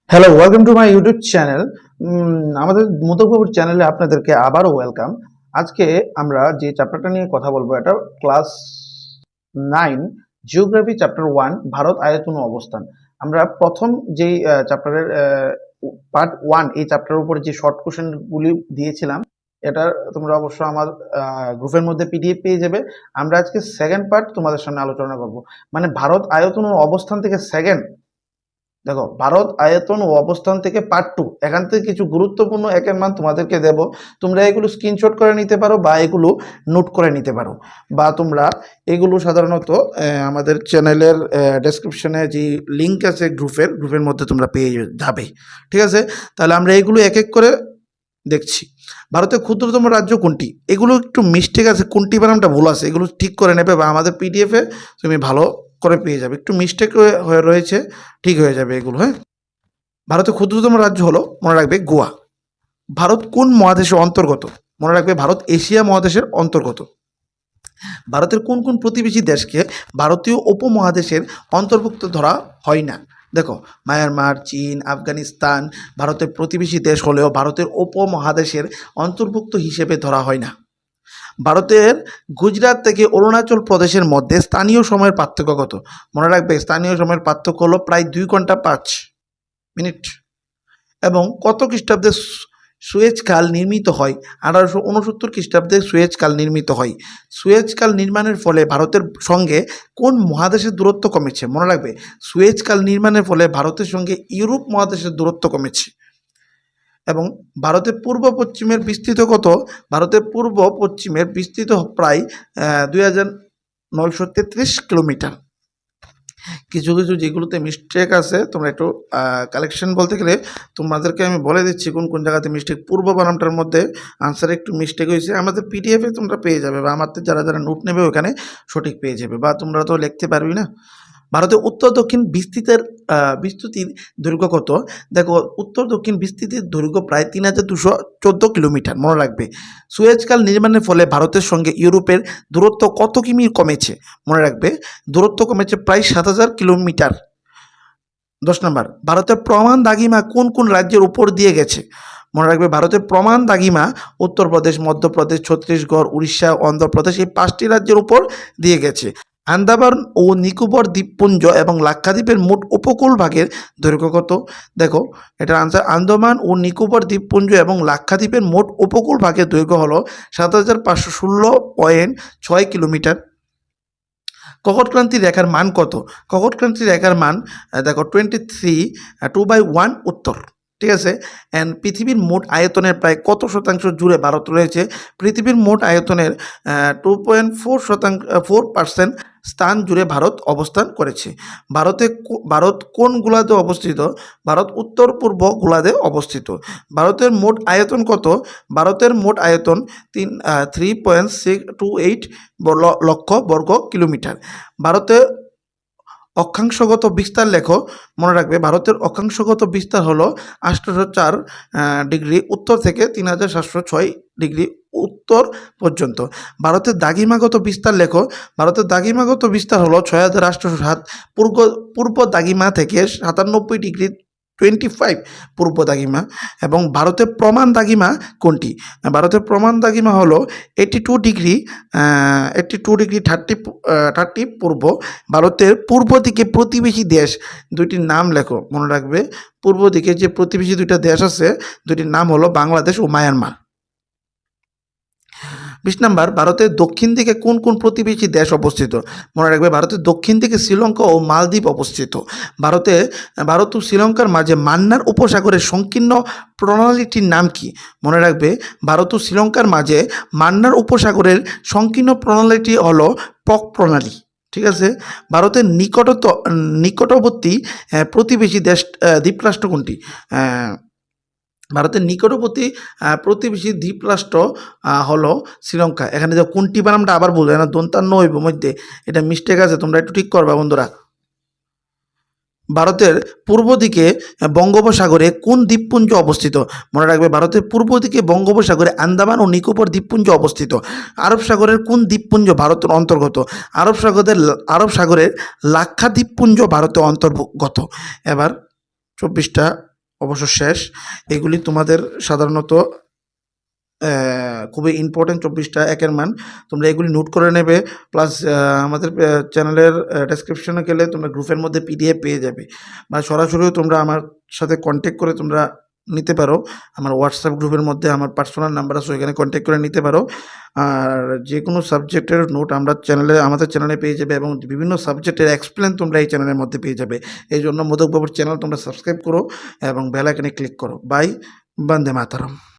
Hello, welcome to my YouTube channel. আমাদের মুতকবাবুর চ্যানেলে আপনাদেরকে আবারও ওয়েলকাম। আজকে আমরা যে চ্যাপ্টারটা নিয়ে কথা বলবো এটা ক্লাস 9 জিওগ্রাফি চ্যাপ্টার 1 ভারত আয়তন ও অবস্থান। আমরা প্রথম যেই চ্যাপ্টারের পার্ট 1 এই চ্যাপ্টারের উপরে যে শর্ট কোশ্চেনগুলি দিয়েছিলাম এটা তোমরা অবশ্য আমার গ্রুপের মধ্যে পিডিএফ পেয়ে যাবে। আমরা আজকে সেকেন্ড পার্ট তোমাদের সামনে আলোচনা করব, মানে ভারত আয়তন ও অবস্থান থেকে সেকেন্ড। দেখো, ভারত আয়তন ও অবস্থান থেকে পার্ট 2, এখান থেকে কিছু গুরুত্বপূর্ণ একের মান তোমাদেরকে দেব। তোমরা এগুলো স্ক্রিনশট করে নিতে পারো বা এগুলো নোট করে নিতে পারো, বা তোমরা এগুলো সাধারণত আমাদের চ্যানেলের ডেসক্রিপশনে যে লিঙ্ক আছে গ্রুপের মধ্যে তোমরা পেয়ে যাবে। ঠিক আছে, তাহলে আমরা এগুলো এক এক করে দেখছি। ভারতের ক্ষুদ্রতম রাজ্য কোনটি? এগুলো একটু মিস্টেক আছে, কোনটি বানামটা ভুল আছে, এগুলো ঠিক করে নেবে বা আমাদের পিডিএফে তুমি ভালো করে পেয়ে যাবে। একটু মিস্টেক হয়ে রয়েছে, ঠিক হয়ে যাবে এগুলো। হ্যাঁ, ভারতের ক্ষুদ্রতম রাজ্য হলো, মনে রাখবে, গোয়া। ভারত কোন মহাদেশের অন্তর্গত? মনে রাখবে, ভারত এশিয়া মহাদেশের অন্তর্গত। ভারতের কোন কোন প্রতিবেশী দেশকে ভারতীয় উপমহাদেশের অন্তর্ভুক্ত ধরা হয় না? দেখো, মায়ানমার, চীন, আফগানিস্তান ভারতের প্রতিবেশী দেশ হলেও ভারতের উপমহাদেশের অন্তর্ভুক্ত হিসেবে ধরা হয় না। ভারতের গুজরাট থেকে অরুণাচল প্রদেশের মধ্যে স্থানীয় সময়ের পার্থক্য কত? মনে রাখবে, স্থানীয় সময়ের পার্থক্য হলো প্রায় 2 ঘন্টা 5 মিনিট। এবং কত খ্রিস্টাব্দে সুয়েজ খাল নির্মিত হয়? 1869 খ্রিস্টাব্দে সুয়েজ খাল নির্মিত হয়। সুয়েজ খাল নির্মাণের ফলে ভারতের সঙ্গে কোন মহাদেশের দূরত্ব কমেছে? মনে রাখবে, সুয়েজ খাল নির্মাণের ফলে ভারতের সঙ্গে ইউরোপ মহাদেশের দূরত্ব কমেছে। এবং ভারতের পূর্ব পশ্চিমের বিস্তৃত কত? ভারতের পূর্ব পশ্চিমের বিস্তৃত প্রায় 2933 কিলোমিটার। কিছু কিছু যেগুলোতে মিস্টেক আছে তোমরা একটু কালেকশন বলতে গেলে তোমাদেরকে আমি বলে দিচ্ছি কোন কোন জায়গাতে মিস্টেক। পূর্ব বানানটার মধ্যে আনসারে একটু মিস্টেক হয়েছে, আমাদের পিডিএফে তোমরা পেয়ে যাবে, বা আমাদের যারা যারা নোট নেবে ওখানে সঠিক পেয়ে যাবে, বা তোমরা তো লিখতে পারবি না। ভারতের উত্তর দক্ষিণ বিস্তৃতির দৈর্ঘ্য কত? দেখো, উত্তর দক্ষিণ বিস্তৃতির দৈর্ঘ্য প্রায় 3214 কিলোমিটার। মনে রাখবে, সুয়েজ খাল নির্মাণের ফলে ভারতের সঙ্গে ইউরোপের দূরত্ব কত কিমি কমেছে? মনে রাখবে, দূরত্ব কমেছে প্রায় 7000 কিলোমিটার। 10 নম্বর, ভারতের প্রমাণ দাগিমা কোন কোন রাজ্যের উপর দিয়ে গেছে? মনে রাখবে, ভারতের প্রমাণ দাগিমা উত্তরপ্রদেশ, মধ্যপ্রদেশ, ছত্তিশগড়, উড়িষ্যা, অন্ধ্রপ্রদেশ এই 5টি রাজ্যের উপর দিয়ে গেছে। আন্দামান ও নিকোবর দ্বীপপুঞ্জ এবং লাক্ষাদ্বীপের মোট উপকূল ভাগের দৈর্ঘ্য কত? দেখো, এটার আনসার আন্দামান ও নিকোবর দ্বীপপুঞ্জ এবং লাক্ষাদ্বীপের মোট উপকূল ভাগের দৈর্ঘ্য হলো 7516.6 কিলোমিটার। কর্কটক্রান্তি রেখার মান কত? কর্কটক্রান্তি রেখার মান দেখো 23 2/1 উত্তর। ঠিক আছে, অ্যান্ড পৃথিবীর মোট আয়তনের প্রায় কত শতাংশ জুড়ে ভারত রয়েছে? পৃথিবীর মোট আয়তনের 2.4% স্থান জুড়ে ভারত অবস্থান করেছে। ভারত কোন গোলার্ধে অবস্থিত? ভারত উত্তর পূর্ব গোলার্ধে অবস্থিত। ভারতের মোট আয়তন কত? ভারতের মোট আয়তন 3.628 লক্ষ বর্গ কিলোমিটার। ভারতের অক্ষাংশগত বিস্তার লেখো। মনে রাখবে, ভারতের অক্ষাংশগত বিস্তার হলো 804 ডিগ্রি উত্তর থেকে 3706 ডিগ্রি উত্তর পর্যন্ত। ভারতের দাগিমাগত বিস্তার লেখো। ভারতের দাগিমাগত বিস্তার হলো 6807 পূর্ব দাগিমা থেকে 97 ডিগ্রি 25 পূর্ব দাগিমা। এবং ভারতের প্রমাণ দাগিমা কোনটি? ভারতের প্রমাণ দাগিমা হলো 82 ডিগ্রি 30 পূর্ব। ভারতের পূর্ব দিকে প্রতিবেশী দেশ দুইটির নাম লেখো। মনে রাখবে, পূর্ব দিকে যে প্রতিবেশী দুইটা দেশ আছে দুইটির নাম হলো বাংলাদেশ ও মায়ানমার। 20 নম্বর, ভারতের দক্ষিণ দিকে কোন কোন প্রতিবেশী দেশ অবস্থিত? মনে রাখবে, ভারতের দক্ষিণ দিকে শ্রীলঙ্কা ও মালদ্বীপ অবস্থিত। ভারত ও শ্রীলঙ্কার মাঝে মান্নার উপসাগরের সংকীর্ণ প্রণালীটির নাম কি? মনে রাখবে, ভারত ও শ্রীলঙ্কার মাঝে মান্নার উপসাগরের সংকীর্ণ প্রণালীটি হলো পক প্রণালী। ঠিক আছে, ভারতের নিকটবর্তী প্রতিবেশী দেশ দ্বীপরাষ্ট্র কোনটি? ভারতের নিকটবর্তী প্রতিবেশী দ্বীপরাষ্ট্র হলো শ্রীলঙ্কা। এখানে যে কোনটি বানামটা আবার বলবো না, দন্তান্ন হইব মধ্যে, এটা মিস্টেক আছে, তোমরা একটু ঠিক করবা বন্ধুরা। ভারতের পূর্ব দিকে বঙ্গোপসাগরে কোন দ্বীপপুঞ্জ অবস্থিত? মনে রাখবে, ভারতের পূর্ব দিকে বঙ্গোপসাগরে আন্দামান ও নিকোবর দ্বীপপুঞ্জ অবস্থিত। আরব সাগরের কোন দ্বীপপুঞ্জ ভারতের অন্তর্গত? আরব সাগরের লাক্ষাদ্বীপপুঞ্জ ভারতের অন্তর্গত। এবার 24টা অবশ্য শেষ। এগুলি তোমাদের সাধারণত খুবই ইম্পর্টেন্ট 24টা একের মান। তোমরা এগুলি নোট করে নেবে। প্লাস আমাদের চ্যানেলের ডেসক্রিপশনে গেলে তোমরা গ্রুপের মধ্যে পিডিএফ পেয়ে যাবে, বা সরাসরিও তোমরা আমার সাথে কন্ট্যাক্ট করে তোমরা নিতে পারো। আমার হোয়াটসঅ্যাপ গ্রুপের মধ্যে আমার পার্সোনাল নাম্বার আছে, ওইখানে কন্ট্যাক্ট করে নিতে পারো। আর যে কোনো সাবজেক্টের নোট আমাদের চ্যানেলে পেয়ে যাবে, এবং বিভিন্ন সাবজেক্টের এক্সপ্লেন তোমরা এই চ্যানেলের মধ্যে পেয়ে যাবে। এই জন্য মোদক বাবুর চ্যানেল তোমরা সাবস্ক্রাইব করো এবং বেল আইকনে ক্লিক করো। বাই। বন্দে মাতরম।